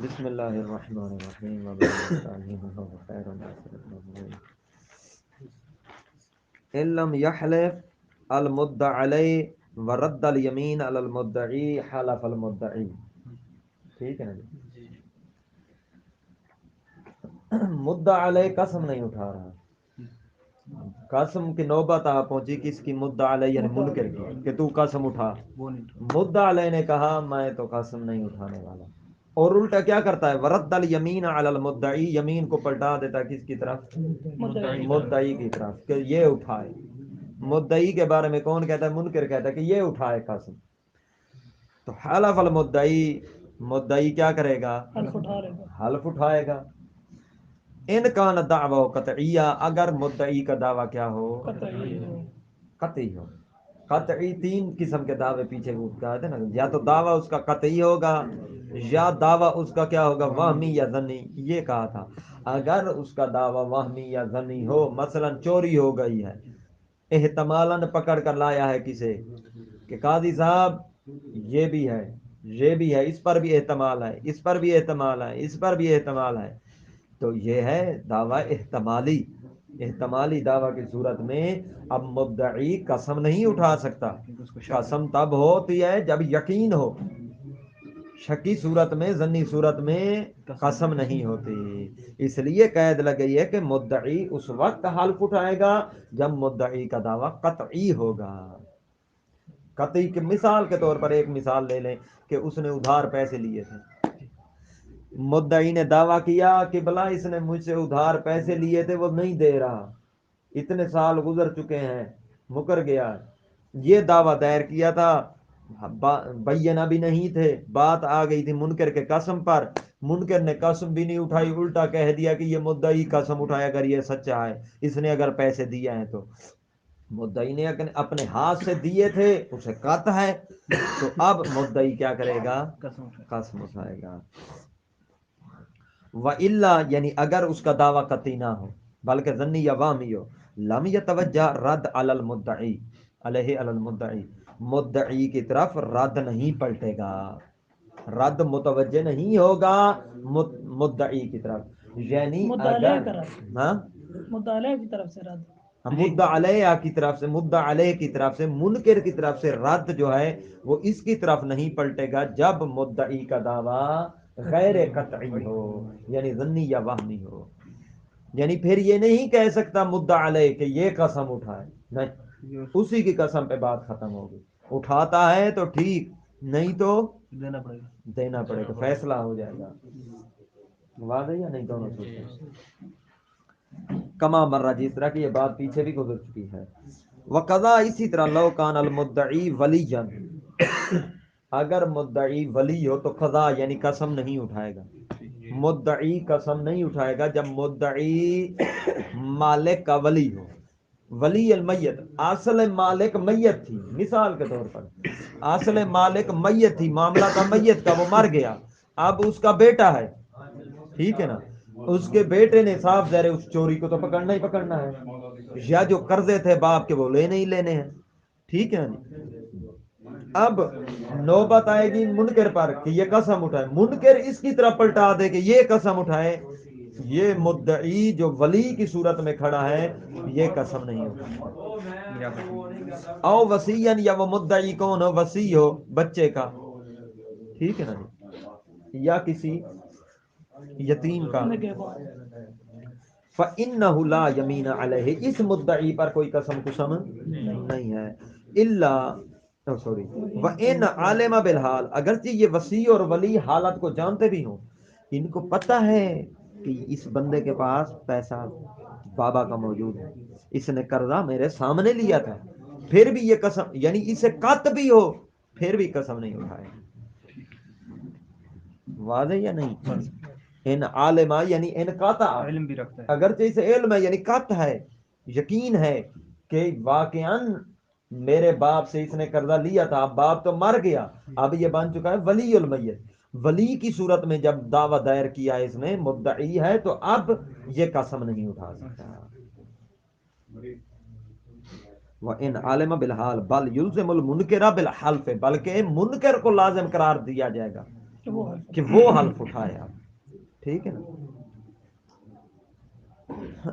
بسم اللہ الرحمن الرحیم خیر ان لم يحلف المدعی علیہ ورد الیمین علی المدعی حلف المدعی. ٹھیک ہے نا جی. مدعا علیہ قسم نہیں اٹھا رہا. قسم کی نوبت آ پہنچی کس کی؟ مدعا علیہ یعنی منکر کی کہ تو قسم اٹھا. مدعا علیہ نے کہا میں تو قسم نہیں اٹھانے والا. اور الٹا کیا کرتا ہے؟ ورد الیمین علی المدعی، یمین کو پلٹا دیتا ہے کس کی طرف؟ مدعی کی طرف کہ یہ اٹھائے. مدعی کے بارے میں کون کہتا ہے؟ منکر کہتا ہے کہ یہ اٹھائے قسم. تو حلف المدعی، مدعی کیا کرے گا؟ حلف اٹھائے گا. ان کا دعوی قطعیہ، اگر مدعی کا دعویٰ کیا ہو؟ قطعی ہو. قطعی تین قسم کے دعوے پیچھے کہا تھے نا، یا تو دعویٰ اس کا قطعی ہوگا، یا دعویٰ اس کا کیا ہوگا؟ وہمی یا ظنی. یہ کہا تھا اگر اس کا دعویٰ وہمی یا ظنی ہو، مثلا چوری ہو گئی ہے، احتمالاً پکڑ کر لایا ہے کسے کہ قاضی صاحب یہ بھی ہے، یہ بھی ہے، اس پر بھی احتمال ہے، اس پر بھی احتمال ہے، اس پر بھی احتمال ہے، تو یہ ہے دعویٰ احتمالی. احتمالی دعویٰ کی صورت میں اب مدعی قسم نہیں اٹھا سکتا. قسم تب ہوتی ہے جب یقین ہو. شکی صورت میں، ظنی صورت میں قسم نہیں ہوتی. اس لیے قید لگ گئی ہے کہ مدعی اس وقت حلف اٹھائے گا جب مدعی کا دعویٰ قطعی ہوگا. قطعی کی مثال کے طور پر ایک مثال لے لیں کہ اس نے ادھار پیسے لیے تھے. مدعی نے دعویٰ کیا کہ بلا اس نے مجھ سے ادھار پیسے لیے تھے، وہ نہیں دے رہا، اتنے سال گزر چکے ہیں، مکر گیا. یہ دعویٰ دائر کیا تھا، بینہ بھی نہیں تھے، بات آ گئی تھی منکر کے قسم پر. منکر نے قسم بھی نہیں اٹھائی، الٹا کہہ دیا کہ یہ مدعی قسم اٹھائے اگر یہ سچا ہے، اس نے اگر پیسے دیے ہیں تو. مدعی نے اپنے ہاتھ سے دیے تھے، اسے قطع ہے، تو اب مدعی کیا کرے گا؟ قسم اٹھائے گا. وَإِلَّا یعنی اگر اس کا دعویٰ قطعی نہ ہو بلکہ ظنی یا واہمی ہو، لم یتوجہ رد علی المدعی علیہ علی المدعی، مدعی کی طرف رد نہیں پلٹے گا، رد متوجہ نہیں ہوگا مدعی کی طرف. یعنی اگر مطالعہ کی طرف سے رد، مدعا علیہ کی طرف سے، مدعا علیہ کی طرف سے منکر کی طرف سے رد جو ہے وہ اس کی طرف نہیں پلٹے گا جب مدعی کا دعویٰ غیر قطعی ہو، یعنی ظنی یا وہمی ہو. یعنی پھر یہ نہیں کہہ سکتا مدعا علیہ کہ یہ قسم اٹھائے، نہیں، اسی کی قسم پہ بات ختم ہوگی. اٹھاتا ہے تو ٹھیک، نہیں تو دینا پڑے گا، فیصلہ ہو جائے گا. واضح یا نہیں دونوں صورتیں؟ کما مرہ، جس طرح کی یہ بات پیچھے بھی گزر چکی ہے. وقضا، اسی طرح لو کان المدعی ولیًا، اگر مدعی ولی ہو تو قضا یعنی قسم نہیں اٹھائے گا. مدعی قسم نہیں اٹھائے گا جب مدعی مالک کا ولی ہو. ولی المیت، اصل مالک میت تھی، مثال کے طور پر اصل مالک میت تھی، معاملہ تھا میت کا، وہ مر گیا، اب اس کا بیٹا ہے، ٹھیک ہے نا، اس کے بیٹے نے صاف ظاہر اس چوری کو تو پکڑنا ہی پکڑنا ہے، یا جو قرضے تھے باپ کے وہ لینے ہی لینے ہیں، ٹھیک ہے نا. اب نوبت آئے گی منکر پر کہ یہ قسم اٹھائے، منکر اس کی طرف پلٹا دے کہ یہ قسم اٹھائے، یہ مدعی جو ولی کی صورت میں کھڑا ہے یہ قسم نہیں اٹھائے. او وسیعن، یا وہ مدعی کون ہو؟ وسیع ہو بچے کا، ٹھیک ہے نا، یا کسی یتیم کا. فَإِنَّهُ لَا يَمِينَ عَلَيْهِ، اس مدعی پر کوئی قسم نہیں ہے. الا سوری وَإِنْ عَالِمَ بِالْحَالِ، اگرچہ یہ وسیع اور ولی حالت کو جانتے بھی ہوں، ان کو پتہ ہے کہ اس بندے کے پاس پیسہ بابا کا موجود ہے، اس نے قرضہ میرے سامنے لیا تھا، پھر بھی یہ قسم، یعنی اسے قط بھی ہو پھر بھی قسم نہیں اٹھائے. واضح یا نہیں؟ ان عالمہ یعنی ان قاطع، علم بھی رکھتا ہے، اگرچہ اسے علم ہے یعنی قط ہے، یقین ہے کہ واقعاً میرے باپ سے اس نے قرضہ لیا تھا، اب باپ تو مر گیا، اب یہ بن چکا ہے ولی المیت. ولی کی صورت میں جب دعویٰ دائر کیا اس نے، مدعی ہے، تو اب یہ قسم نہیں اٹھا سکتا. وَإِنْ عَالِمَ بِالْحَالِ بَلْ يُلْزِمُ الْمُنْكِرَ بِالْحَلْفِ، بلکہ منکر کو لازم قرار دیا جائے گا کہ وہ حلف اٹھائے آپ. ٹھیک ہے نا.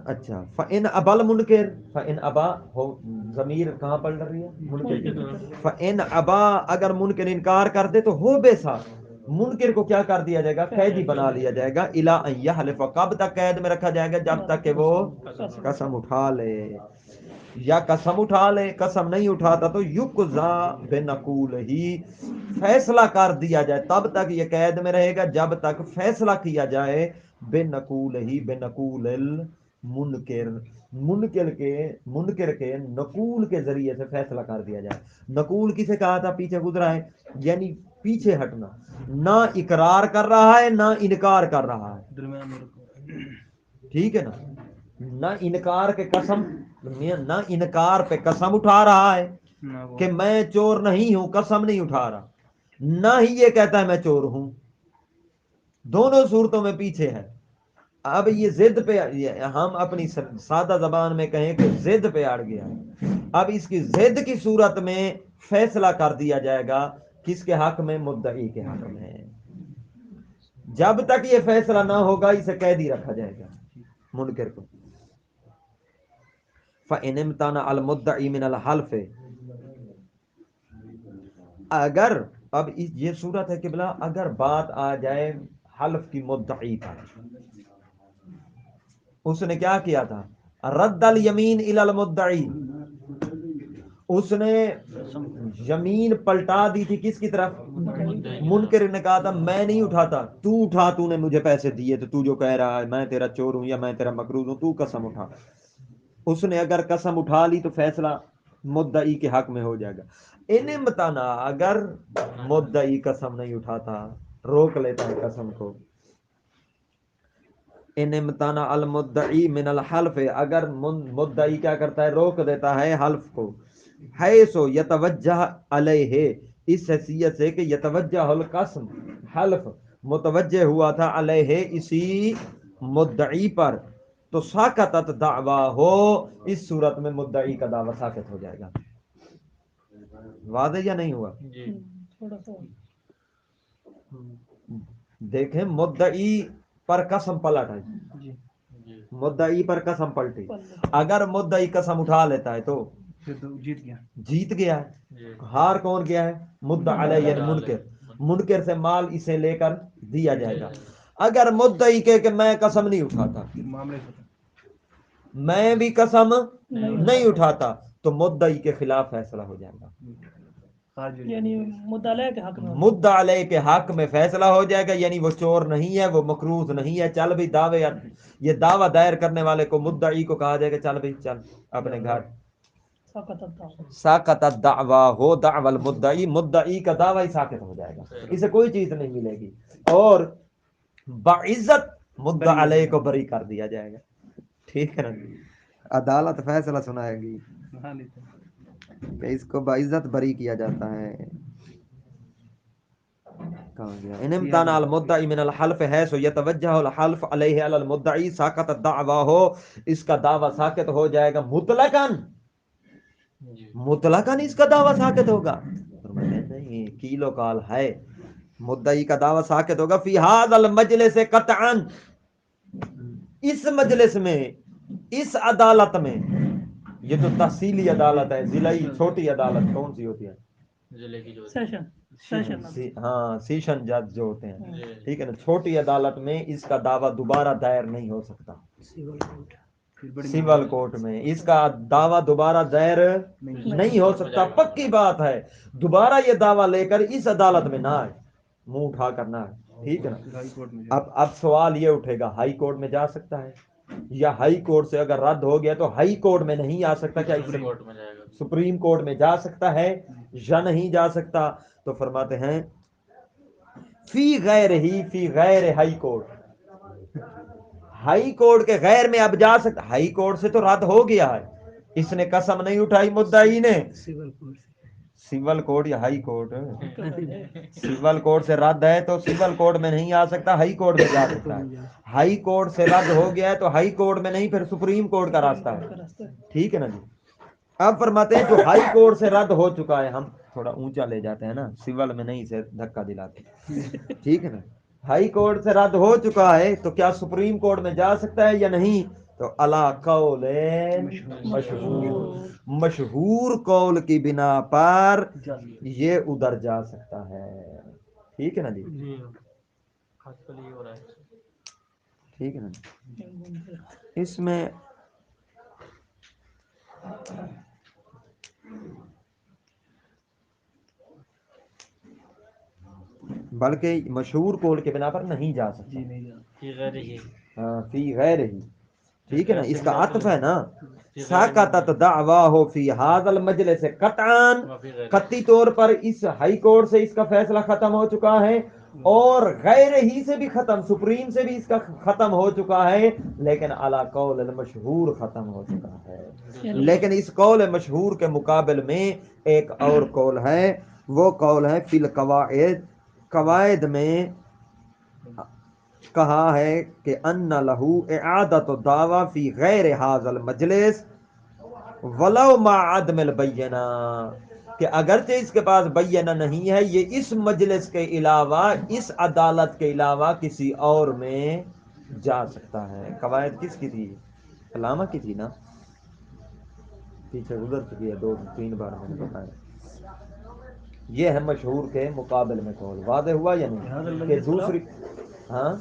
اچھا فَإِنْ أَبَى الْمُنْكِرُ فَإِنْ أَبَى ہو ضمیر کہاں پڑ رہی ہے؟ منکر کی طرف. فَإِنْ أَبَى اگر منکر انکار کر دے تو ہو بے ساتھ منکر کو کیا کر دیا جائے گا؟ قیدی بنا لیا جائے گا. إِلَىٰ أَنْ يَحْلِفَ کب تک قید میں رکھا جائے گا؟ جب تک کہ وہ قسم اٹھا لے. یا قسم اٹھا لے, قسم نہیں اٹھاتا تو یقضا بنقولہ فیصلہ کر دیا جائے. تب تک یہ قید میں رہے گا جب تک فیصلہ کیا جائے بنقولہ بنقول المنکر منکر کے نقول کے ذریعے سے فیصلہ کر دیا جائے. نقول کسے کہا تھا؟ پیچھے گزرا ہے, یعنی پیچھے ہٹنا, نہ اقرار کر رہا ہے نہ انکار کر رہا ہے. ٹھیک ہے نا. نہ انکار کے قسم نہ انکار پہ قسم اٹھا رہا ہے کہ میں چور نہیں ہوں, قسم نہیں اٹھا رہا, نہ ہی یہ کہتا ہے میں چور ہوں. دونوں صورتوں میں پیچھے ہے. اب یہ ضد پہ, ہم اپنی سادہ زبان میں کہیں کہ ضد پہ اڑ گیا ہے. اب اس کی ضد کی صورت میں فیصلہ کر دیا جائے گا کس کے حق میں؟ مدعی کے حق میں. جب تک یہ فیصلہ نہ ہوگا اسے قیدی رکھا جائے گا منکر کو. فَإِنِ امْتَنَعَ الْمُدَّعِي مِنَ الْحَلْفِ اگر اب یہ صورت ہے کہ بلا اگر بات آ جائے حلف کی مدعی پر, اس نے کیا کیا تھا؟ رد الیمین الی المدعی, اس نے یمین پلٹا دی تھی کس کی طرف؟ منکر نے کہا تھا میں نہیں اٹھاتا, تو اٹھا, تو نے مجھے پیسے دیے تو تو جو کہہ رہا ہے میں تیرا چور ہوں یا میں تیرا مقروض ہوں, تو قسم اٹھا. اس نے اگر قسم اٹھا لی تو فیصلہ مدعی کے حق میں ہو جائے گا. انہیں بتانا اگر مدعی قسم نہیں اٹھاتا, روک لیتا ہے قسم کو. انہیں بتانا المدعی من الحلف اگر مدعی کیا کرتا ہے؟ روک دیتا ہے حلف کو. حیث یتوجہ علیہ اس حیثیت سے کہ یتوجہ القسم حلف متوجہ ہوا تھا علیہ اسی مدعی پر, تو ساقطت دعویٰ ہو اس صورت میں مدعی کا دعویٰ ساقط ہو جائے گا. واضح یا نہیں ہوا؟ تھوڑا سا دیکھیں مدعی پر قسم پلٹ ہے, مدعی پر قسم پلٹی. اگر مدعی قسم اٹھا لیتا ہے تو جیت گیا ہے. ہار کون گیا ہے؟ مدعی علیہ یعنی منکر. منکر سے مال اسے لے کر دیا جائے گا. اگر مدعی کہ میں قسم نہیں اٹھاتا, میں بھی قسم نہیں اٹھاتا, تو مدعی کے خلاف فیصلہ ہو جائے گا. یعنی مدعی کے حق میں مدعی کے حق میں فیصلہ ہو جائے گا. یعنی وہ چور نہیں ہے, وہ مقروض نہیں ہے. چل بھی دعوے, یہ دعویٰ دائر کرنے والے کو مدعی کو کہا جائے گا چل بھی چل اپنے گھر. ساقط الدعویٰ ہو دعوی المدعی, مدعی کا دعویٰ ہی ساقط ہو جائے گا, اسے کوئی چیز نہیں ملے گی. اور بعزت مدعی علیہ کو بری کر دیا جائے گا. ٹھیک ہے نا. عدالت فیصلہ سنائے گی کہ اس کو بعزت بری کیا جاتا ہے. ان امتنع المدعی من الحلف حیث یتوجہ الحلف علیہ علی المدعی ساقط الدعویٰ ہو, اس کا دعویٰ ساقط ہو جائے گا مطلقاً. مطلقاً اس کا دعویٰ ساقط ہوگا. نہیں, کیلو کال ہے, مدعی کا دعویٰ ساقط ہوگا فی ھذا المجلس قطعاً, اس مجلس میں, اس عدالت میں. یہ جو تحصیلی عدالت ہے, ضلعی چھوٹی عدالت کون سی ہوتی ہے؟ ہاں سیشن جج جو ہوتے ہیں. ٹھیک ہے نا. چھوٹی عدالت میں اس کا دعویٰ دوبارہ دائر نہیں ہو سکتا. سول کورٹ میں اس کا دعویٰ دوبارہ دائر نہیں ہو سکتا. پکی بات ہے, دوبارہ یہ دعویٰ لے کر اس عدالت میں نہ آئے, منہ اٹھا کر نہ آئے. ٹھیک ہے نا. اب سوال یہ اٹھے گا ہائی کورٹ میں جا سکتا ہے, یا ہائی کورٹ سے اگر رد ہو گیا تو ہائی کورٹ میں نہیں آ سکتا, کیا سپریم کورٹ میں جا سکتا ہے یا نہیں جا سکتا؟ تو فرماتے ہیں فی غیر ہی فی غیر ہائی کورٹ, ہائی کورٹ کے غیر میں اب جا سکتا. ہائی کورٹ سے تو رد ہو گیا ہے, اس نے قسم نہیں اٹھائی مدعی نے. سول کورٹ یا ہائی کورٹ, سول کورٹ سے رد ہے تو سول کورٹ میں نہیں آ سکتا, ہائی کورٹ میں جا سکتا ہے. ہائی کورٹ سے رد ہو گیا ہے تو ہائی کورٹ میں نہیں, پھر سپریم کورٹ کا راستہ ہے. ٹھیک ہے نا جی. اب فرماتے ہیں جو ہائی کورٹ سے رد ہو چکا ہے, ہم تھوڑا اونچا لے جاتے ہیں نا، سول میں نہیں سے دھکا دلاتے، ٹھیک ہے نا. ہائی کورٹ سے رد ہو چکا ہے تو کیا سپریم کورٹ میں جا سکتا ہے یا نہیں؟ تو علا قول مشہور، مشہور قول کی بنا پر یہ ادھر جا سکتا ہے. ٹھیک ہے نا جی، ٹھیک ہے نا. اس میں بلکہ مشہور قول کے بنا پر نہیں جا سکتا، ہاں فی غیر ہی، ٹھیک ہے نا. اس کا عطف ہے نا، ساکتت دعواہ فی ھذا المجلس قطعا، قطعی طور پر اس ہائی کورٹ سے اس کا فیصلہ ختم ہو چکا ہے، اور غیر ہی سے بھی ختم، سپریم سے بھی اس کا ختم ہو چکا ہے، لیکن علی قول المشہور ختم ہو چکا ہے. لیکن اس قول مشہور کے مقابل میں ایک اور قول ہے، وہ قول ہے فی القواعد، قواعد میں کہا ہے کہ ان لہو اعادت الدعوی فی غیر ھذا المجلس ولو مع عدم البینہ، کہ اگرچہ اس کے پاس بینہ نہیں ہے، یہ اس مجلس کے علاوہ، اس عدالت کے علاوہ کسی اور میں جا سکتا ہے. قواعد کس کی تھی؟ علامہ کی تھی نا، پیچھے گزر چکی ہے 2-3 بار میں نے بتایا. یہ ہے مشہور کے مقابل میں قول. واضح ہوا یا نہیں؟ کہ دوسری، ہاں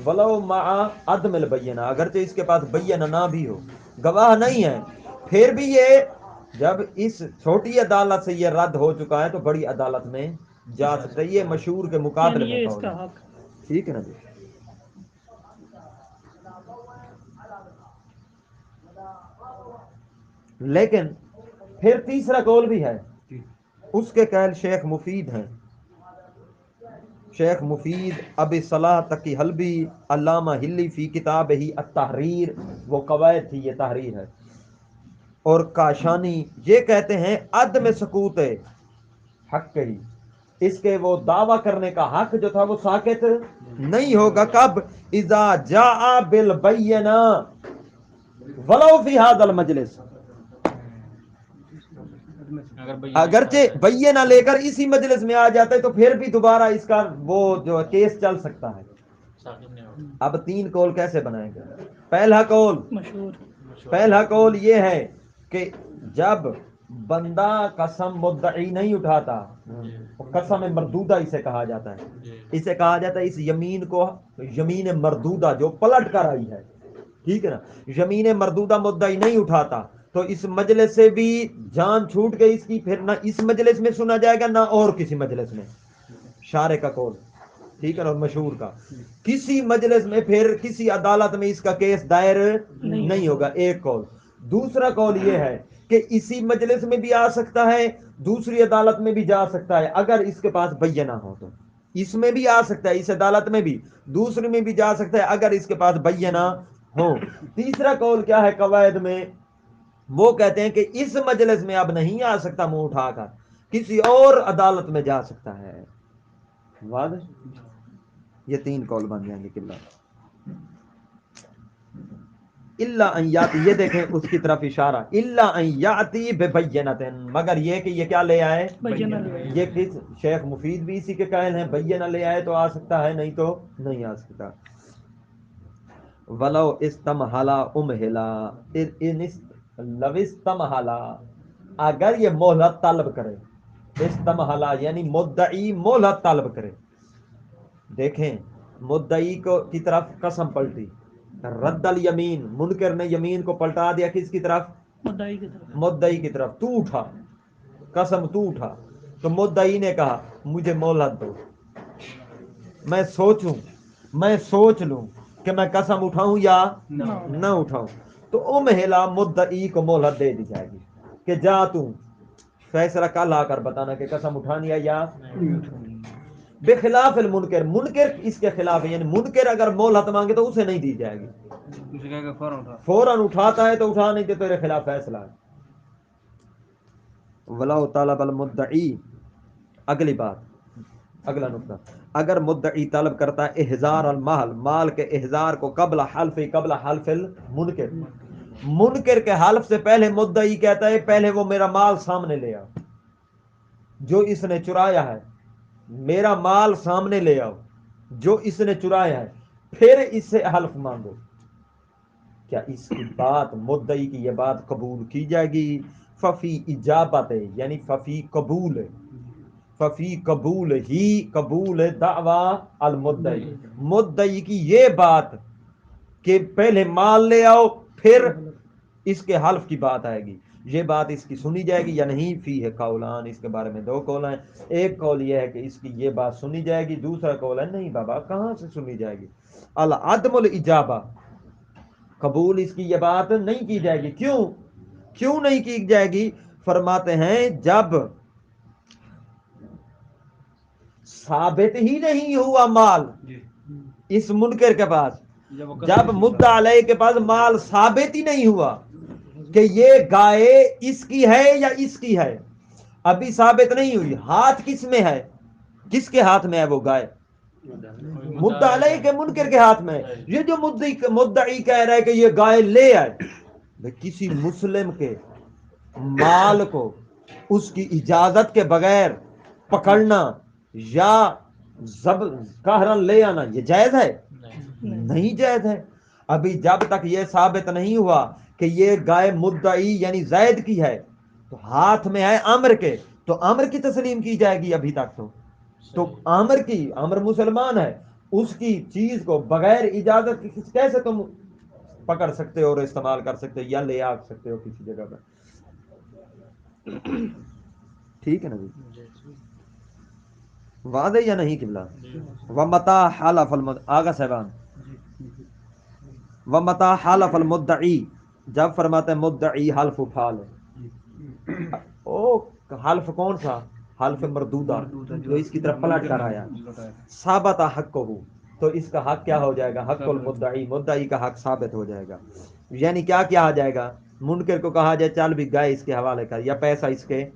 ولو مع عدم البینہ، اگرچہ اس کے پاس بینہ نہ بھی ہو، گواہ نہیں ہے، پھر بھی یہ جب اس چھوٹی عدالت سے یہ رد ہو چکا ہے تو بڑی عدالت میں جا سکتا ہے. یہ مشہور کے مقابلے یعنی میں یہ اس قول کا ہے. حق. ٹھیک ہے نا جی. لیکن پھر تیسرا قول بھی ہے، اس کے قائل شیخ مفید ہیں، شیخ مفید ابی صلاح تقی حلبی، علامہ ہلی فی کتاب ہی التحریر، وہ قواعد تھی، یہ تحریر ہے. اور کاشانی یہ کہتے ہیں عدم سکوت حق ہی، اس کے وہ دعویٰ کرنے کا حق جو تھا وہ ساکت نہیں ہوگا. کب؟ اذا جاء بالبینہ ولو فی ھذا المجلس، اگرچہ بینہ لے کر اسی مجلس میں آ جاتا ہے تو پھر بھی دوبارہ اس کا وہ جو کیس چل سکتا ہے. اب 3 قول کیسے بنائیں گے؟ پہلا قول، مشہور. پہلا قول یہ ہے کہ جب بندہ قسم مدعی نہیں اٹھاتا، قسم مردودہ اسے کہا جاتا ہے، اسے کہا جاتا ہے اس یمین کو یمین مردودہ جو پلٹ کر آئی ہے، ٹھیک ہے نا. یمین مردودہ مدعی نہیں اٹھاتا تو اس مجلس سے بھی جان چھوٹ گئی اس کی، پھر نہ اس مجلس میں سنا جائے گا نہ اور کسی مجلس میں. شارع کا قول، ٹھیک ہے نا. اور مشہور کا، کسی مجلس میں پھر کسی عدالت میں اس کا کیس دائر نہیں ہوگا. ایک قول. دوسرا قول یہ ہے کہ اسی مجلس میں بھی آ سکتا ہے، دوسری عدالت میں بھی جا سکتا ہے اگر اس کے پاس بینہ ہو تو. اس میں بھی آ سکتا ہے، اس عدالت میں بھی، دوسری میں بھی جا سکتا ہے اگر اس کے پاس بینہ ہو. تیسرا قول کیا ہے قواعد میں؟ وہ کہتے ہیں کہ اس مجلس میں اب نہیں آ سکتا منہ اٹھا کر، کسی اور عدالت میں جا سکتا ہے. واضح؟ یہ 3 قول بن جائیں گے. قلہ الا ان یاتی، یہ دیکھیں اس کی طرف اشارہ، الا ان یاتی ببینۃ، مگر یہ کہ یہ کیا لے آئے؟ بینہ لے آئے. یہ کس شیخ مفید بھی اسی کے قائل ہیں، بینہ لے آئے تو آ سکتا ہے، نہیں تو نہیں آ سکتا. ولو استمحلا امہلا، لو استمحلا، اگر یہ مہلت طلب کرے، استمحلا یعنی مدعی مہلت طلب کرے. دیکھیں مدعی کو کی طرف قسم پلٹی، رد الیمین، منکر نے یمین کو پلٹا دیا کس کی طرف؟ مدعی کی طرف. مدعی کی طرف. تو اٹھا قسم، تو اٹھا، تو مدعی نے کہا مجھے مہلت دو، میں سوچوں، میں سوچ لوں کہ میں قسم اٹھاؤں یا نہ اٹھاؤں. تو امہلا، مدعی کو مہلت دے دی جائے گی کہ جا تو فیصلہ کل آ کر بتانا کہ قسم اٹھانی ہے یا بخلاف المنکر، منکر اس کے خلاف ہے، یعنی منکر اگر مہلت مانگے تو اسے نہیں دی جائے گی. فوراً اٹھاتا ہے تو اٹھا، نہیں تو تیرے خلاف فیصلہ ہے. ولو طلب المدعی، اگلی بات، اگلا نقطہ، اگر مدعی طلب کرتا ہے احضار المال، مال کے احضار کو، قبل حلف المنکر، منکر کے حلف سے پہلے مدعی کہتا ہے پہلے وہ میرا مال سامنے لے آ. جو اس نے چرایا ہے میرا مال سامنے لے آؤ جو اس نے چرایا ہے پھر اس سے حلف مانگو کیا اس کی بات مدعی کی یہ بات قبول کی جائے گی ففی اجابت یعنی ففی قبول ہی قبول دعوی المدعی مدعی کی یہ بات کہ پہلے مال لے آؤ پھر اس کے حلف کی بات آئے گی یہ بات اس کی سنی جائے گی یا نہیں فی ہے قولان اس کے بارے میں دو قول ہیں ایک قول یہ ہے کہ اس کی یہ بات سنی جائے گی دوسرا قول ہے نہیں بابا کہاں سے سنی جائے گی العدم الاجابہ قبول اس کی یہ بات نہیں کی جائے گی کیوں نہیں کی جائے گی فرماتے ہیں جب ثابت ہی نہیں ہوا مال اس منکر کے پاس جب مدعا علیہ کے پاس مال ثابت ہی نہیں ہوا کہ یہ گائے اس کی ہے یا اس کی ہے ابھی ثابت نہیں ہوئی ہاتھ کس میں ہے کس کے ہاتھ میں ہے وہ گائے مدعا علیہ کے منکر کے ہاتھ میں ہے یہ جو مدعی کہہ رہا ہے کہ یہ گائے لے آئے کسی مسلم کے مال کو اس کی اجازت کے بغیر پکڑنا یا قہرن لے آنا یہ جائز ہے نہیں جائز ہے ابھی جب تک یہ ثابت نہیں ہوا کہ یہ گائے مدعی یعنی زید کی ہے تو ہاتھ میں ہے عمر کے تو عمر کی تسلیم کی جائے گی ابھی تک تو عمر مسلمان ہے اس کی چیز کو بغیر اجازت کی کیسے تم پکڑ سکتے ہو اور استعمال کر سکتے ہو یا لے آ سکتے ہو کسی جگہ پر ٹھیک ہے نا جی واضح یا نہیں قبلہ ومتا حلف آغا صاحبان ومتا حلف المدعی جب فرماتے ہیں مدعی حلف اٹھا لے او حلف کون سا حلف مردودہ جو اس کی طرف پلٹ کر آیا ثابت حق کو تو اس کا حق کیا ہو جائے گا حق المدعی مدعی کا حق ثابت ہو جائے گا یعنی کیا کیا جائے گا منکر کو کہا جائے چل بھی گائے اس کے حوالے کر یا پیسہ اس کے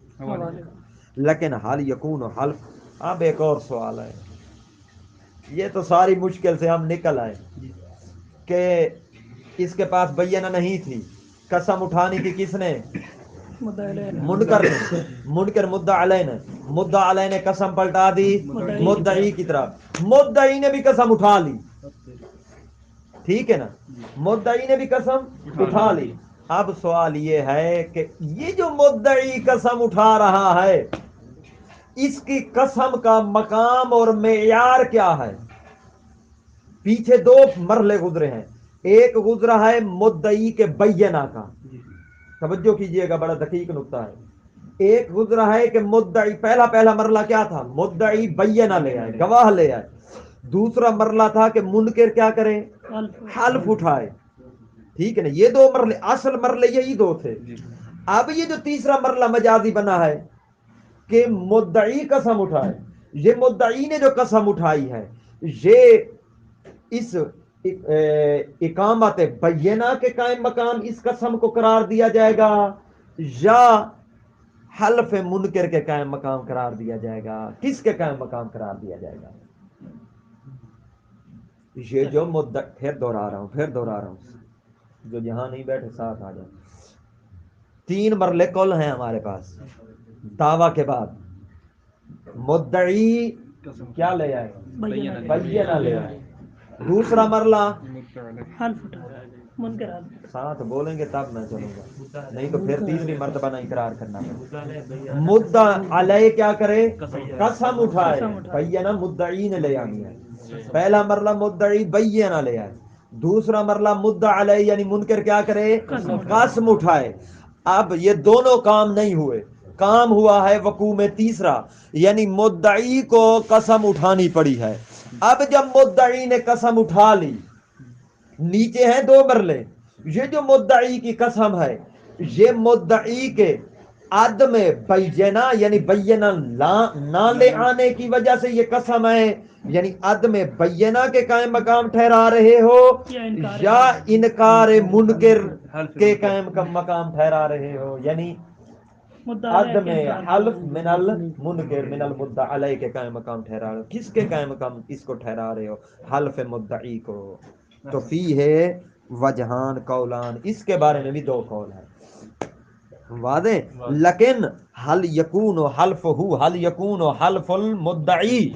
لیکن حال یکون حلف اب ایک اور سوال ہے یہ تو ساری مشکل سے ہم نکل آئے کہ اس کے پاس بینہ نہیں تھی قسم اٹھانی کی کس نے منکر مدعا علیہ نے قسم پلٹا دی مدعی کی طرف مدعی نے بھی قسم اٹھا لی ٹھیک ہے نا مدعی نے بھی قسم اٹھا لی اب سوال یہ ہے کہ یہ جو مدعی قسم اٹھا رہا ہے اس کی قسم کا مقام اور معیار کیا ہے پیچھے دو مرحلے گزرے ہیں ایک گزرا ہے مدعی کے بینہ کا توجہ کیجئے گا بڑا دقیق نکتہ ہے ایک گزرا ہے کہ مدعی پہلا مرحلہ کیا تھا مدعی بینہ لے آئے گواہ لے آئے دوسرا مرحلہ تھا کہ منکر کیا کرے حلف اٹھائے ٹھیک ہے نا یہ دو مرحلے اصل مرحلے یہی دو تھے اب یہ جو تیسرا مرحلہ مجازی بنا ہے کہ مدعی قسم اٹھائے یہ مدعی نے جو قسم اٹھائی ہے یہ اس اقامت بینہ کے قائم مقام اس قسم کو قرار دیا جائے گا یا حلف منکر کے قائم مقام قرار دیا جائے گا کس کے قائم مقام قرار دیا جائے گا یہ جو پھر دہرا رہا ہوں جو یہاں نہیں بیٹھے ساتھ آ جائیں تین مرحلے کل ہیں ہمارے پاس دعویٰ کے بعد مدعی کیا لے آئے بینہ لے آئے دوسرا مرحلہ ساتھ بولیں گے تب میں چلوں گا نہیں تو پھر تیسری مرتبہ نہ اقرار کرنا پڑے مدعا علیہ کیا کرے قسم اٹھائے بینہ مدعی نے لے آنی ہے پہلا مرحلہ مدعی بینہ لے آئے دوسرا مرحلہ مدعا علیہ یعنی منکر کیا کرے قسم اٹھائے اب یہ دونوں کام نہیں ہوئے کام ہوا ہے وقوع میں تیسرا یعنی مدعی کو قسم اٹھانی پڑی ہے اب جب مدعی نے قسم اٹھا لی نیچے ہیں دو مرحلے یہ جو مدعی کی قسم ہے یہ مدعی کے عدم بینہ یعنی بینہ نہ لے آنے کی وجہ سے یہ قسم ہے یعنی عدم بینہ کے قائم مقام ٹھہرا رہے ہو یا انکار منکر کے قائم مقام ٹھہرا رہے ہو یعنی عدم حلف من المنکر من المدعا علیہ کے قائم مقام ٹھہرا رہے ہو کس کے قائم مقام اس کو ٹھہرا رہے ہو حلف مدعی کو تو فی ہے وجہان قولان اس کے بارے میں بھی دو قول ہے واضح لیکن حل یکون حلف المدعی،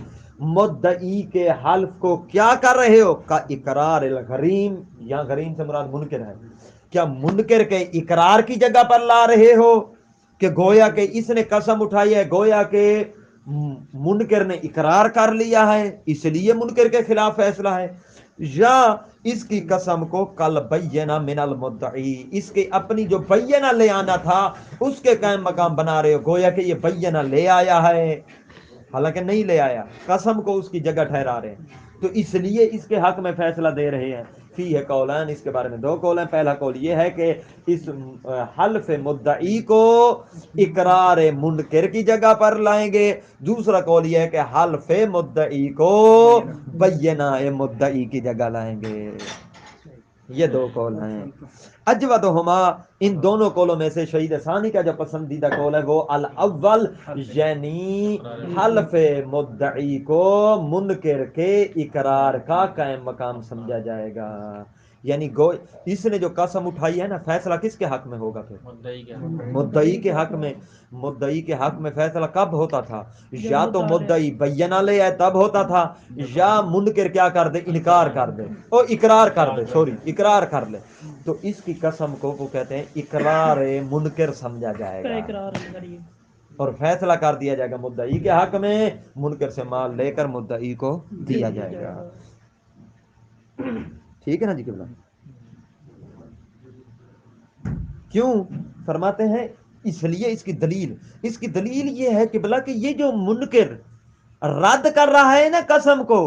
مدعی کے حلف کو کیا کر رہے ہو؟ کا اقرار الغریم، یا غریم سے مراد منکر ہے، کیا منکر کے اقرار کی جگہ پر لا رہے ہو کہ گویا کہ اس نے قسم اٹھائی ہے، گویا کہ منکر نے اقرار کر لیا ہے اس لیے منکر کے خلاف فیصلہ ہے، یا اس کی قسم کو کل بینہ من المدعی، اس کے اپنی جو بینہ لے آنا تھا اس کے قائم مقام بنا رہے ہو، گویا کہ یہ بینہ لے آیا ہے حالانکہ نہیں لے آیا، قسم کو اس کی جگہ ٹھہرا رہے ہیں، تو اس لیے اس کے حق میں فیصلہ دے رہے ہیں۔ فی ہے قولان، اس کے بارے میں دو قول ہیں، پہلا قول یہ ہے کہ اس حلف مدعی کو اقرار منکر کی جگہ پر لائیں گے، دوسرا قول یہ ہے کہ حلف مدعی کو بینہ مدعی کی جگہ لائیں گے۔ یہ دو قول ہیں۔ اجودہما، ان دونوں قولوں میں سے شہید ثانی کا جو پسندیدہ قول ہے وہ الاول، یعنی حلف مدعی کو منکر کے اقرار کا قائم مقام سمجھا جائے گا، یعنی اس نے جو قسم اٹھائی ہے نا، فیصلہ کس کے حق میں ہوگا؟ پھر مدعی کے حق میں۔ مدعی کے حق میں فیصلہ کب ہوتا تھا؟ یا تو مدعی بینہ لے آئے تب ہوتا تھا، یا منکر کیا کر دے؟ انکار کر دے، او اقرار کر دے، اقرار کر لے، تو اس کی قسم کو وہ کہتے ہیں اقرار منکر سمجھا جائے کا گا، اقرار غریب اور فیصلہ کر دیا جائے گا مدعی کے حق میں، منکر سے مال لے کر مدعی کو دیا جائے گا۔ ٹھیک ہے نا جی قبلہ؟ کیوں؟ فرماتے ہیں اس لیے اس کی دلیل یہ ہے کہ بلا کہ یہ جو منکر رد کر رہا ہے نا قسم کو،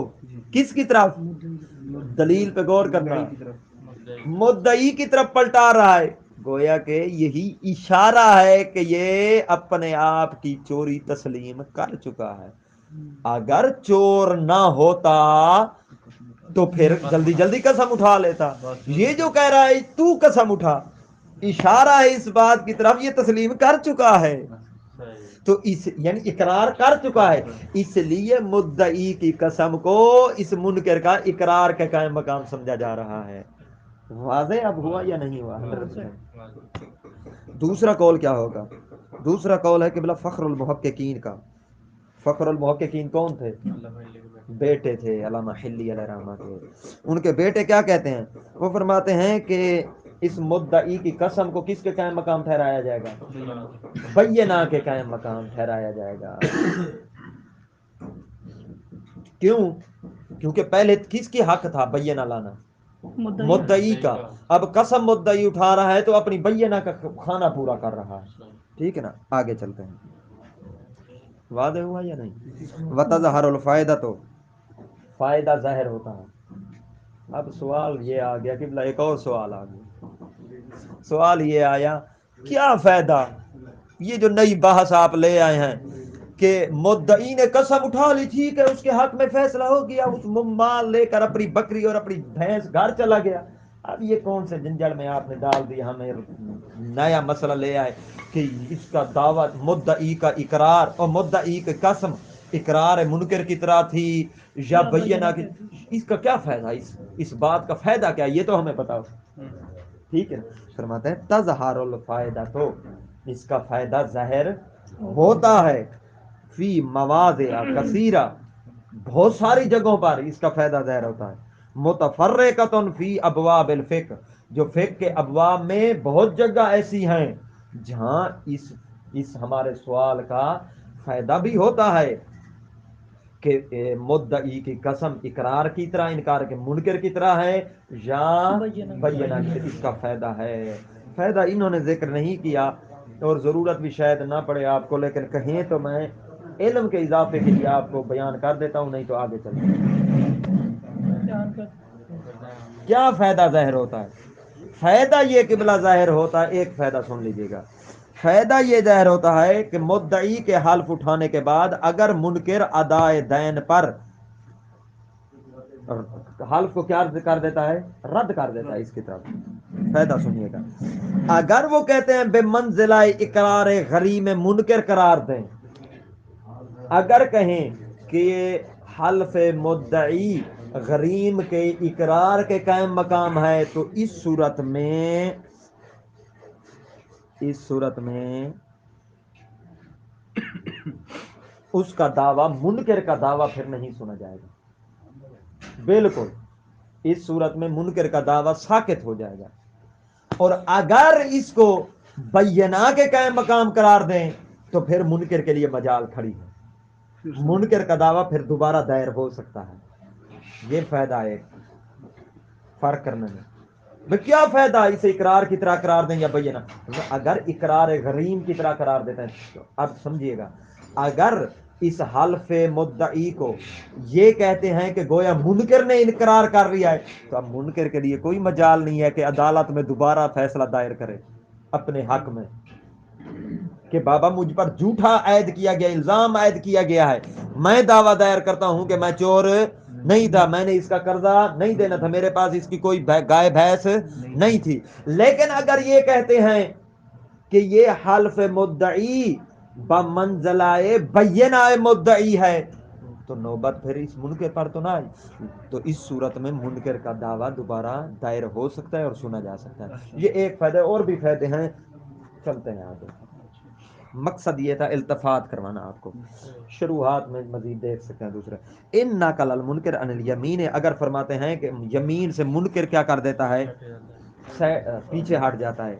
کس کی طرف؟ دلیل پہ غور کرنا، مدعی کی طرف پلٹا رہا ہے، گویا کہ یہی اشارہ ہے کہ یہ اپنے آپ کی چوری تسلیم کر چکا ہے، اگر چور نہ ہوتا تو پھر جلدی جلدی قسم اٹھا لیتا، یہ جو کہہ رہا ہے تو قسم اٹھا، اشارہ ہے اس بات کی طرف یہ تسلیم کر چکا ہے، تو اس یعنی اقرار کر چکا ہے، اس لیے مدعی کی قسم کو اس منکر کا اقرار کا قائم مقام سمجھا جا رہا ہے۔ واضح اب ہوا یا نہیں ہوا؟ دوسرا قول کیا ہوگا؟ دوسرا قول ہے کہ بلا فخر المحققین کا۔ فخر المحققین کون تھے؟ بیٹے تھے علامہ حلی علیہ رحمہ کے، ان کے بیٹے کیا کہتے ہیں؟ وہ فرماتے ہیں کہ اس مدعی کی قسم کو کس کے قائم مقام ٹھہرایا جائے گا؟ بینہ کے قائم مقام ٹھہرایا جائے گا۔ کیوں؟ کیونکہ پہلے کس کی حق تھا بینہ لانا؟ مدعی کا، اب قسم مدعی اٹھا رہا ہے تو اپنی بینہ کا کھانا پورا کر رہا ہے، ٹھیک ہے نا؟ آگے چلتے ہیں، واضح ہوا یا نہیں؟ وتظہر الفائدہ، تو فائدہ ظاہر ہوتا ہے۔ اب سوال یہ آ گیا کہ ایک اور سوال آ گیا، سوال یہ آیا کیا فائدہ، یہ جو نئی بحث آپ لے آئے ہیں کہ مدعی نے قسم اٹھا لی، ٹھیک ہے، اس کے حق میں فیصلہ ہو گیا، اس مال لے کر اپنی بکری اور اپنی بھینس گھر چلا گیا، اب یہ کون سے جنجل میں آپ نے ڈال دیا، ہمیں نیا مسئلہ لے آئے کہ اس کا دعوت مدعی کا اقرار اور مدعی کی قسم اقرار منکر کی طرح تھی یا بینہ کی، اس کا کیا فائدہ، اس بات کا فائدہ کیا، یہ تو ہمیں بتاؤ، ٹھیک ہے؟ فرماتے ہیں تظہر الفائدہ، تو اس کا فائدہ ظاہر ہوتا ہے، فی مواضع کثیرہ، بہت ساری جگہوں پر اس کا فائدہ ظاہر ہوتا ہے، متفرقۃ فی ابواب الفقہ، جو فقہ کے ابواب میں بہت جگہ ایسی ہیں جہاں اس ہمارے سوال کا فائدہ بھی ہوتا ہے کہ مدعی کی قسم اقرار کی طرح، انکار کے منکر کی طرح ہے یا بینہ کی، اس کا فائدہ ہے۔ فائدہ انہوں نے ذکر نہیں کیا اور ضرورت بھی شاید نہ پڑے آپ کو، لیکن کہیں تو میں علم کے اضافے کے لیے آپ کو بیان کر دیتا ہوں، نہیں تو آگے چلتے ہیں۔ کیا فائدہ ظاہر ہوتا ہے؟ فائدہ یہ کہ بلا ظاہر ہوتا ہے، ایک فائدہ سن لیجیے گا، فائدہ یہ ظاہر ہوتا ہے کہ مدعی کے حلف اٹھانے کے بعد اگر منکر ادائے دین پر حلف کو کیا کر دیتا ہے؟ رد کر دیتا ہے، اس کی طرف فائدہ سنیے گا، اگر وہ کہتے ہیں بے منزلہ اقرار غریم منکر قرار دیں، اگر کہیں کہ حلف مدعی غریم کے اقرار کے قائم مقام ہے، تو اس صورت میں اس صورت میں اس کا دعویٰ منکر کا دعویٰ پھر نہیں سنا جائے گا، بالکل اس صورت میں منکر کا دعویٰ ساکت ہو جائے گا. اور اگر اس کو بینہ کے قائم مقام قرار دیں تو پھر منکر کے لیے مجال کھڑی ہے، منکر کا دعویٰ پھر دوبارہ دائر ہو سکتا ہے. یہ فائدہ ہے فرق کرنے میں. بھئی کیا فائدہ اسے اقرار کی طرح قرار دیں یا بینہ؟ اگر اقرار غریم کی طرح قرار دیتے ہیں تو اب سمجھیے گا، اگر اس حلف مدعی کو یہ کہتے ہیں کہ گویا منکر نے انکرار کر لیا ہے، تو اب منکر کے لیے کوئی مجال نہیں ہے کہ عدالت میں دوبارہ فیصلہ دائر کرے اپنے حق میں کہ بابا مجھ پر جھوٹا عائد کیا گیا، الزام عائد کیا گیا ہے، میں دعویٰ دائر کرتا ہوں کہ میں چور نہیں تھا، میں نے اس کا قرضہ نہیں دینا تھا، میرے پاس اس کی کوئی گائے بھینس نہیں تھی. لیکن اگر یہ کہتے ہیں کہ یہ حلف مدعی بمنزلہ بینہ مدعی ہے تو نوبت پھر اس منکر پر تو نہ آئی. تو اس صورت میں منکر کا دعویٰ دوبارہ دائر ہو سکتا ہے اور سنا جا سکتا ہے. یہ ایک فائدہ، اور بھی فائدے ہیں، چلتے ہیں آگے. مقصد یہ تھا التفات کروانا آپ کو، شروحات میں مزید دیکھ سکتے ہیں. دوسرے ان نقل المنکر عن الیمین، اگر فرماتے ہیں کہ یمین سے منکر کیا کر دیتا ہے، پیچھے ہٹ جاتا ہے.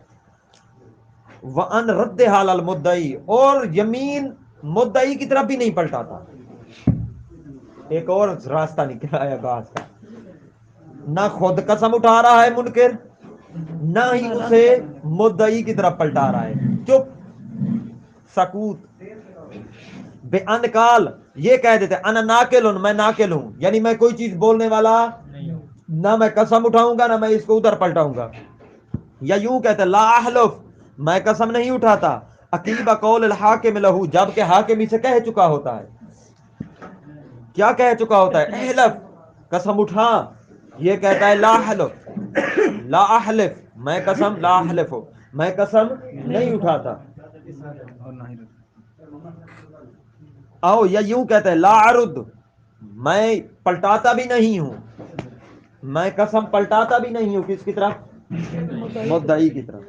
وَأَنْ رَدِّهَا عَلَى الْمُدَّعِي، اور یمین مدعی کی طرف بھی نہیں پلٹاتا. ایک اور راستہ نکل آیا بات کا، نہ خود قسم اٹھا رہا ہے منکر، نہ ہی اسے مدعی کی طرف پلٹا رہا ہے. چپ، سکوت. بے انکال، یہ کہہ دیتے انا ناقل، میں ناقل ہوں، یعنی میں کوئی چیز بولنے والا نہ میں قسم اٹھاؤں گا نہ میں اس کو ادھر پلٹاؤں گا. یا یوں کہتے لا احلف، میں قسم نہیں اٹھاتا، عقیب قول الحاکم لہو، جب کہ حاکم اسے کہہ چکا ہوتا ہے. کیا کہہ چکا ہوتا ہے؟ احلف، قسم اٹھا. یہ کہتا ہے لا احلف، لا احلف، میں قسم، لا احلف، میں قسم نہیں اٹھاتا. آؤ، یا یوں کہتا ہے لا عرد، میں پلٹاتا بھی نہیں ہوں، میں قسم پلٹاتا بھی نہیں ہوں. کس کی طرف؟ مدعی کی طرف.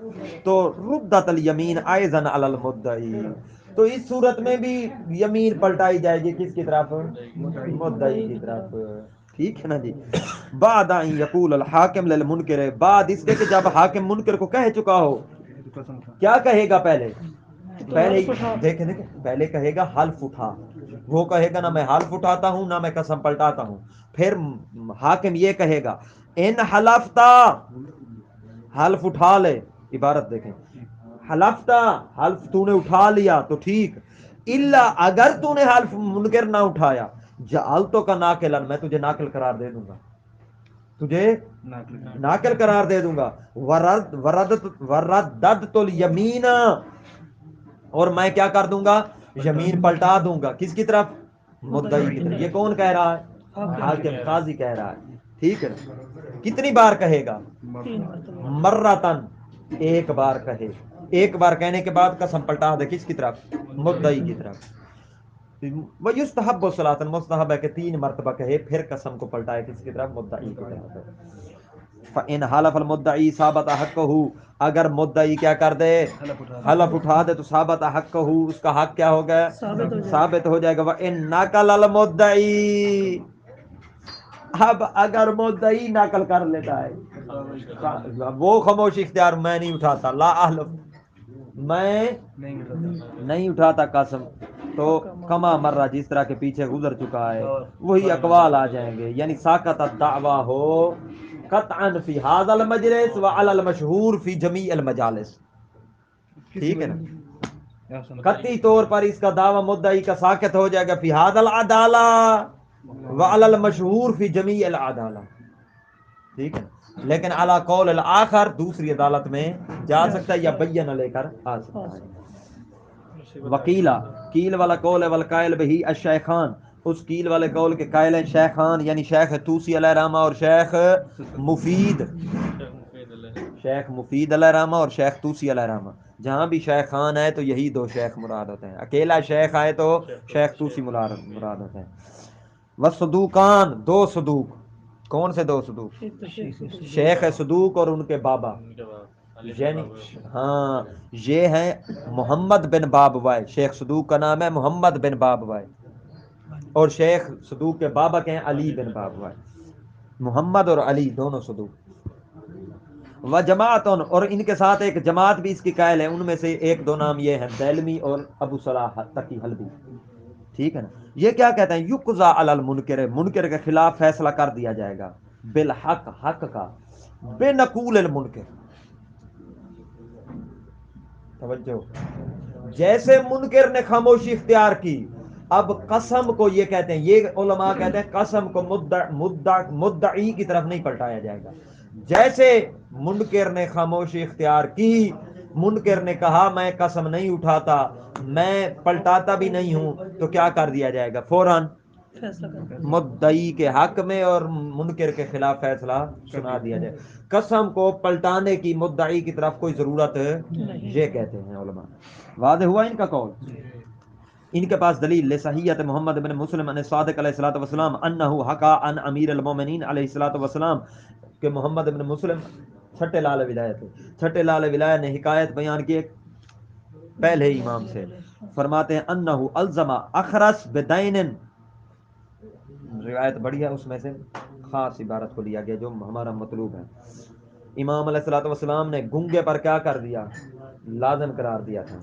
تو ردت الیمین ایضا علی المدعی، تو اس صورت میں بھی یمین پلٹائی جائے گی کس کی طرف؟ مدعی کی طرف. ٹھیک ہے نا جی. بعد ان یقول الحاکم للمنکر، بعد اس کے کہ جب حاکم منکر کو کہہ چکا ہو، کیا کہے گا پہلے دیکھیں پہلے کہے گا حلف اٹھا. وہ کہے گا نہ میں حلف اٹھاتا ہوں نہ میں قسم پلٹاتا ہوں. پھر حاکم یہ کہے گا ان حلفتا، حلف اٹھا لے. عبارت دیکھیں، حلفتا، حلف تو نے اٹھا لیا تو ٹھیک، الا اگر تو نے حلف منکر نہ اٹھایا، جعلتو کا ناقلن، میں تجھے ناقل قرار دے دوں گا، تجھے ناقل قرار دے دوں گا. ورددت الیمین، اور میں کیا کر دوں گا؟ یمین پلٹا دوں گا. کس کی طرف؟ مدعی کی طرف. یہ کون کہہ رہا ہے؟ حاکم، قاضی کہہ رہا ہے. ٹھیک ہے. کتنی بار کہے گا؟ مرتن، ایک بار کہے. ایک بار کہنے کے بعد قسم پلٹا دے. کس کی طرف؟ مدعی کی طرف. وَيُسْتَحَبُّ صَلَاةً، مستحب ہے کہ 3 مرتبہ کہے پھر قسم کو پلٹائے. کس کی طرف؟ مدعی کی طرف. فَإِنْ حَلَفَ الْمُدَّعِي ثَابَتَ حَقُّهُ، اگر مدعی کیا کر دے؟ حلف اٹھا دے تو ثابت حقہ، اس کا حق کیا ہو گیا؟ ثابت ہو جائے گا. وَإِنْ نَقَلَ الْمُدَّعِي، اب اگر مدعی نقل کر لیتا ہے، وہ خاموشی اختیار، میں نہیں اٹھاتا، لا احلف، میں نہیں اٹھاتا قسم، تو کما مرہ، جس طرح کے پیچھے گزر چکا ہے، وہی اقوال آ جائیں گے. یعنی ساقط الدعویٰ ہو قطعا فی ھذا المجلس وعلی المشہور فی جمیع المجالس. ٹھیک ہے نا؟ قطعی طور پر اس کا دعویٰ مدعی کا ساقط ہو جائے گا فی ھذا العدالہ وعلی المشہور فی جمیع العدالہ. ٹھیک ہے. لیکن علی قول الاخر، دوسری عدالت میں جا سکتا ہے یا بینہ لے کر آ سکتا ہے. وکیلا، کیل والا قول ہے، والقائل بہی الشیخان، اس کیل والے قول کے قائل ہیں شیخان، یعنی شیخ طوسی علیہ رحمہ اور شیخ مفید، شیخ مفید علیہ رحمہ اور شیخ طوسی علیہ رحمہ. جہاں بھی شیخان ہے تو یہی 2 شیخ مراد ہوتے ہیں. اکیلا شیخ آئے تو شیخ طوسی مراد ہوتے ہیں. وصدوقان، 2 صدوق. کون سے 2 صدوق؟ شیخ صدوق اور ان کے بابا. یعنی ہاں یہ ہے محمد بن بابوائے، شیخ صدوق کا نام ہے محمد بن بابوائے، اور شیخ صدوق کے بابا کے ہیں علی بن بابوائے، محمد اور علی دونوں صدوق، و جماعتن، اور ان کے ساتھ ایک جماعت بھی اس کی قائل ہے، ان میں سے ایک دو نام یہ ہیں دیلمی اور ابو صلاح تقی حلبی، ٹھیک ہے نا۔ یہ کیا کہتے ہیں، یقضا علی المنکر، منکر کے خلاف فیصلہ کر دیا جائے گا، بالحق، حق کا، بے نقول المنکر، توجہ، جیسے منکر نے خاموشی اختیار کی، اب قسم کو یہ کہتے ہیں، یہ علماء کہتے ہیں قسم کو مدعی کی طرف نہیں پلٹایا جائے گا، جیسے منکر نے خاموشی اختیار کی، منکر نے کہا میں قسم نہیں اٹھاتا، میں پلٹاتا بھی نہیں ہوں، تو کیا کر دیا جائے گا، فوراً فیصلہ کر مدعی کے حق میں اور منکر کے خلاف فیصلہ سنا دیا جائے۔ قسم کو پلٹانے کی مدعی کی طرف کوئی ضرورت یہ کہتے ہیں علماء۔ واضح ہوا ان کا قول؟ ان کے پاس دلیل لصحیحۃ محمد بن مسلم عن صادق علیہ الصلوۃ والسلام انہ حکا عن امیر المومنین علیہ الصلوۃ والسلام، کہ محمد بن مسلم چھٹے لال ولایت، چھٹے لال ولایت نے حکایت بیان کی پہلے امام سے، فرماتے ہیں انہ الزم اخرس بدین، روایت بڑی ہے، اس میں سے خاص عبارت کو لیا گیا جو ہمارا مطلوب ہے۔ امام علیہ الصلوۃ والسلام نے گنگے پر کیا کر دیا، لازم قرار دیا تھا،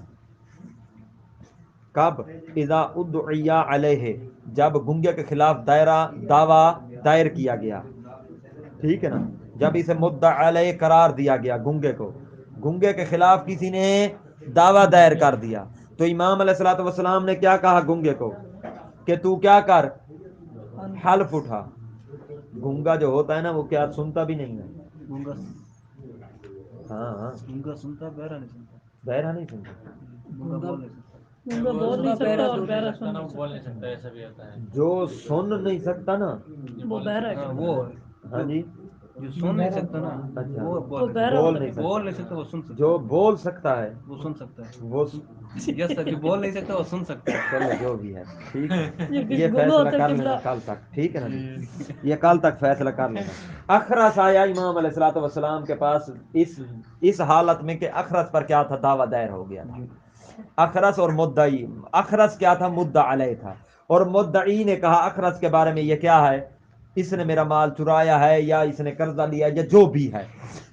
کب، اذا ادعی علیہ، جب گنگے کے خلاف دعویٰ دائر کیا گیا، ٹھیک ہے نا، جب اسے مدعی علیہ قرار دیا گیا، گنگے کو، گنگے کے خلاف کسی نے دعویٰ دائر کر دیا، تو امام علیہ الصلوۃ والسلام نے کیا کہا گنگے کو کہ تو کیا کر، حلف اٹھا۔ گنگا جو ہوتا ہے نا وہ کیا سنتا بھی نہیں ہے، ہاں ہاں، گنگا سنتا بہرا نہیں سنتا، بہرا نہیں سنتا، گنگا بول نہیں سکتا، گنگا بول نہیں سکتا اور بہرا سن نہیں بول نہیں سکتا، ایسا بھی ہوتا ہے، جو سن نہیں سکتا نا، وہ بہرا ہے ہاں کیا؟ وہ ہاں جی، جو سن نہیں سکتا نا اچھا، وہ وہ بہرا بول ہوتا نہیں ہے۔ سکتا، بول نہیں سکتا، وہ سن سکتا جو ہے، بول سکتا ہے وہ سن سکتا ہے، وہ، یس سر، جو بول نہیں سکتا وہ سن سکتا ہے، چلو جو بھی ہے ٹھیک ہے، یہ یہ گنگا فیصلہ ہوتا ہے کر قبلہ۔ لینا کل تک، ٹھیک ہے نا جی، یہ کل تک فیصلہ کر لینا۔ اخرس آیا امام علیہ الصلوۃ والسلام کے پاس اس حالت میں کہ اخرس پر کیا تھا، دعویٰ دائر ہو گیا تھا، اخرس اور مدعی، اخرس کیا تھا، مدعی علیہ تھا، اور مدعی نے کہا اخرس کے بارے میں یہ کیا ہے، اس نے میرا مال چرایا ہے یا اس نے قرضہ لیا یا جو بھی ہے،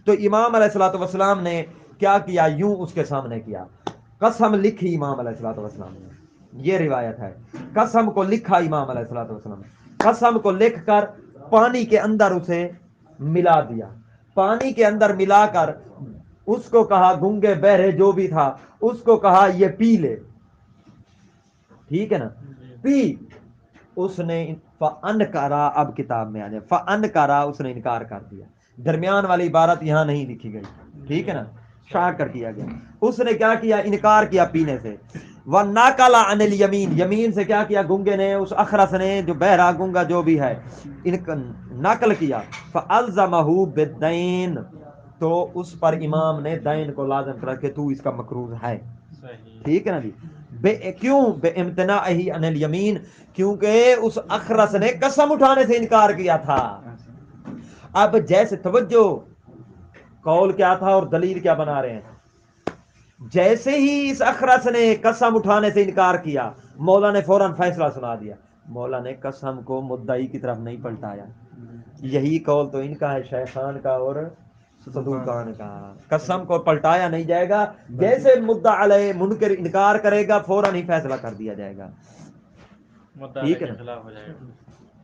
تو امام علیہ الصلوۃ والسلام نے کیا کیا، یوں اس کے سامنے کیا، قسم لکھی امام علیہ الصلوۃ والسلام نے، یہ روایت ہے، قسم کو لکھا امام علیہ الصلوۃ والسلام نے، قسم کو لکھ کر پانی کے اندر اسے ملا دیا، پانی کے اندر ملا کر اس کو کہا، گنگے بہرے جو بھی تھا اس کو کہا یہ پی لے، ٹھیک ہے نا، پی، اس نے فَأَنْكَرَ، اب کتاب میں آ جائے، فَأَنْكَرَ، اس نے انکار کر دیا، درمیان والی عبارت یہاں نہیں لکھی گئی، ٹھیک ہے نا، شاٹ کر دیا گیا، اس نے کیا کیا، انکار کیا پینے سے، وَنَقَلَ عَنِ الْيَمِينِ، یمین سے کیا کیا، گنگے نے، اس اخرس نے جو بہرا گنگا جو بھی ہے نقل کیا، فَأَلْزَمَهُ بِالدَّيْنِ، تو اس پر امام نے دین کو لازم کرا کہ تو اس کا مقروض ہے، ٹھیک ہے نا جی، کیوں، بے امتناعہ عن الیمین، کیونکہ اس اخرس نے قسم اٹھانے سے انکار کیا تھا۔ اب جیسے توجہ، قول کیا تھا اور دلیل کیا بنا رہے ہیں، جیسے ہی اس اخرس نے قسم اٹھانے سے انکار کیا، مولا نے فوراً فیصلہ سنا دیا، مولا نے قسم کو مدعی کی طرف نہیں پلٹایا، یہی قول تو ان کا ہے، شیخان کا اور صدوقان کا، قسم کو پلٹایا نہیں جائے گا، جیسے مدعا علیہ منکر انکار کرے گا فوراً ہی فیصلہ کر دیا جائے گا، ٹھیک ہے نا،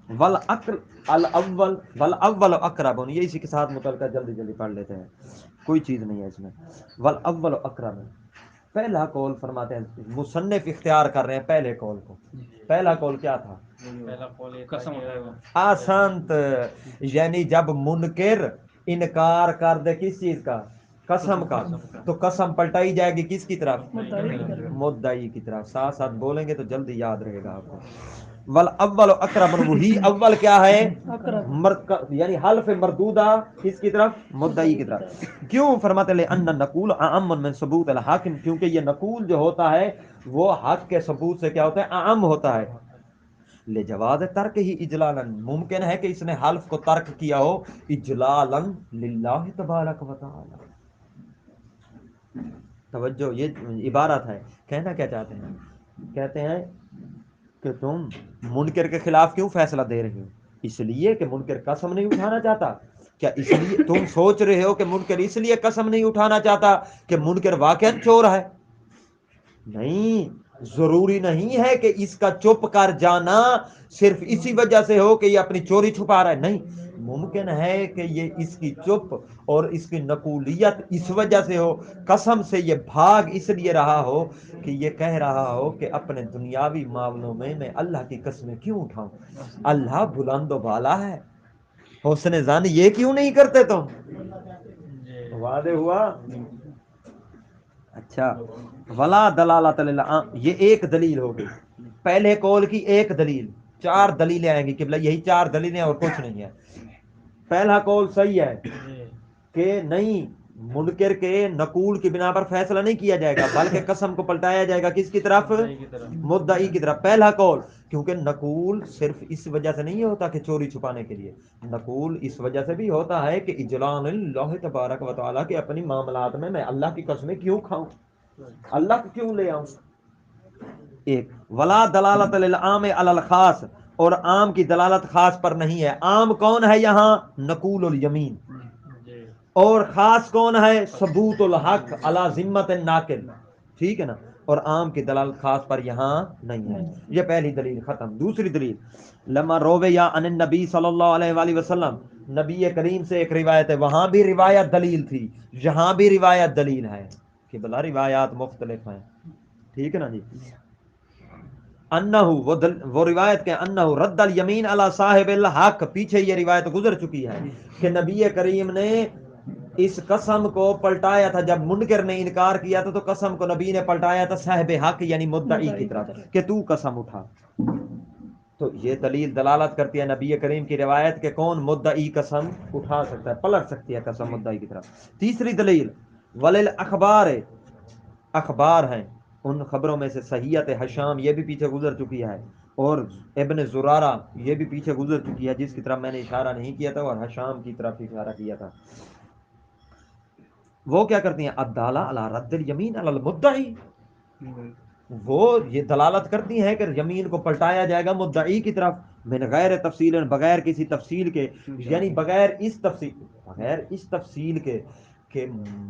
والعقل الاول والاول اقرب، یہ اسی کے ساتھ متعلقہ جلدی جلدی پڑھ لیتے ہیں، کوئی چیز نہیں ہے اس میں، والاول اقرب، پہلا قول فرماتے ہیں مصنف اختیار کر رہے ہیں پہلے قول کو، پہلا قول کیا تھا، قسم اٹھائے گا، آسانت، یعنی جب منکر انکار کر دے کس چیز کا، قسم کا، تو قسم پلٹائی جائے گی کس کی طرف، مدعی کی طرف، ساتھ ساتھ بولیں گے تو جلدی یاد رہے گا آپ کو، والاول اقرب، وہی اول کیا ہے، یعنی حلف مردودہ کس کی طرف، مدعی کی طرف، کیوں، فرماتے لے ان نقول اعم من ثبوت الحاکم، کیونکہ یہ نقول جو ہوتا ہے وہ حق کے ثبوت سے کیا ہوتا ہے، اعم ہوتا ہے، لے جواز ترک ہی اجلالا، ممکن ہے کہ اس نے حلف کو ترک کیا ہو اجلالا للہ تبارک و تعالی، توجہ، یہ عبارت ہے. کہنا کیا چاہتے ہیں؟ کہتے ہیں کہ تم منکر کے خلاف کیوں فیصلہ دے رہے ہو؟ اس لیے کہ منکر قسم نہیں اٹھانا چاہتا. کیا اس لیے تم سوچ رہے ہو کہ منکر اس لیے قسم نہیں اٹھانا چاہتا کہ منکر واقعاً چور ہے؟ نہیں، ضروری نہیں ہے کہ اس کا چپ کر جانا صرف اسی وجہ سے ہو کہ یہ اپنی چوری چھپا رہا ہے. نہیں، ممکن ہے کہ یہ اس کی چپ اور اس کی نقولیت اس وجہ سے ہو، قسم سے یہ بھاگ اس لیے رہا ہو کہ یہ کہہ رہا ہو کہ اپنے دنیاوی معاملوں میں اللہ کی قسمیں کیوں اٹھاؤں، اللہ بلند و بالا ہے. حسن ظن یہ کیوں نہیں کرتے تم؟ واضح ہوا؟ اچھا، ولا دلالت یہ ایک دلیل ہوگی. پہلے قول کی ایک دلیل، 4 دلیلیں آئیں گی قبلہ، یہی 4 دلیلیں اور کچھ نہیں ہے. پہلا قول صحیح ہے کہ نہیں، منکر کے نقول کی بنا پر فیصلہ نہیں کیا جائے گا، بلکہ قسم کو پلٹایا جائے گا کس کی طرف؟ مدعی کی طرف. پہلا قول، کیونکہ نقول صرف اس وجہ سے نہیں ہوتا کہ چوری چھپانے کے لیے، نقول اس وجہ سے بھی ہوتا ہے کہ اجلال اللہ تبارک و تعالیٰ کے اپنی معاملات میں اللہ کی قسمیں کیوں کھاؤں، اللہ کو کیوں لے آؤں. ایک ولا دلالت للعام علی الخاص، اور عام کی دلالت خاص پر نہیں ہے. عام کون ہے یہاں؟ نقول الیمین. اور خاص کون ہے؟ ثبوت الحق علی ذمت الناقل. ٹھیک ہے نا؟ اور عام کی دلالت خاص پر یہاں نہیں ہے. یہ پہلی دلیل ختم. دوسری دلیل، لما رویا عن النبی صلی اللہ علیہ وآلہ وسلم، نبی کریم سے ایک روایت ہے، وہاں بھی روایت دلیل تھی، یہاں بھی روایت دلیل ہے کہ بلا روایات مختلف ہیں. ٹھیک ہے نا جی؟ انہ وہ روایت کہ انہ رد الیمین علی صاحب الحق، پیچھے یہ روایت گزر چکی ہے کہ نبی کریم نے اس قسم کو پلٹایا تھا جب منکر نے انکار کیا تھا، تو قسم کو نبی نے پلٹایا تھا صاحب حق یعنی مدعی کی طرف کہ تو قسم اٹھا. تو یہ دلیل دلالت کرتی ہے نبی کریم کی روایت کہ کون مدعی قسم اٹھا سکتا ہے، پلٹ سکتی ہے قسم مدعی کی طرف. تیسری دلیل، ولل اخبار، اخبار ہیں، ان خبروں میں سے صحیحت حشام یہ بھی پیچھے گزر چکی ہے، اور ابن زرارہ یہ بھی پیچھے گزر چکی ہے جس کی طرف میں نے اشارہ نہیں کیا تھا، اور حشام کی طرف اشارہ کیا تھا. وہ کیا کرتی ہیں؟ الدالہ علی رد الیمین علی المدعی، وہ یہ دلالت کرتی ہیں کہ یمین کو پلٹایا جائے گا مدعی کی طرف، من غیر تفصیل، بغیر کسی تفصیل کے، یعنی بغیر اس تفصیل کے کہ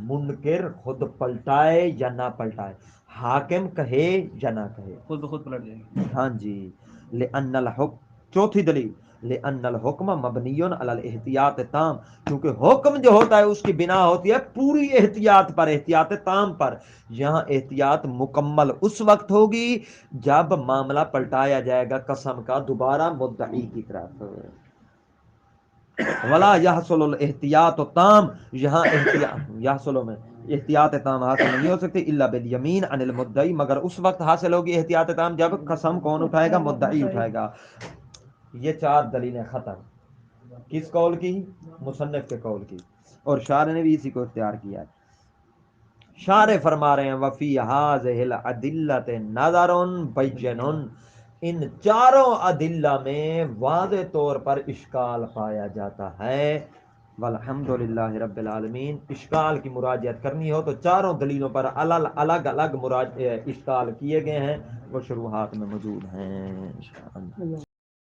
منکر خود پلٹائے یا نہ پلٹائے، حاکم کہے یا نہ کہے، خود بخود پلٹ جائیں گے. ہاں جی. لأن الحکم، چوتھی دلیل، لأن الحکم مبنی علی الاحتیاط تام، کیونکہ حکم جو ہوتا ہے اس کی بنا ہوتی ہے پوری احتیاط پر، احتیاط تام پر. یہاں احتیاط مکمل اس وقت ہوگی جب معاملہ پلٹایا جائے گا قسم کا دوبارہ مدعی کی طرف. ولا یحصل الاحتیاط تام، یہاں یحصل میں احتیاط تام حاصل نہیں ہو سکتی الا بالیمین عن المدعی، مگر اس وقت حاصل ہوگی احتیاط تام جب قسم کون اٹھائے گا؟ مدعی اٹھائے گا. یہ 4 دلیلیں ختم. کس قول کی؟ مصنف کے قول کی. اور شارح نے بھی اسی کو اختیار کیا ہے. شارح فرما رہے ہیں وفی ھذہ الادلۃ نظر بین، ان 4 ادلہ میں واضح طور پر اشکال پایا جاتا ہے. والحمدللہ رب العالمین. اشکال کی مراجعت کرنی ہو تو 4 دلیلوں پر الگ الگ اشکال کیے گئے ہیں، وہ شروحات میں موجود ہیں.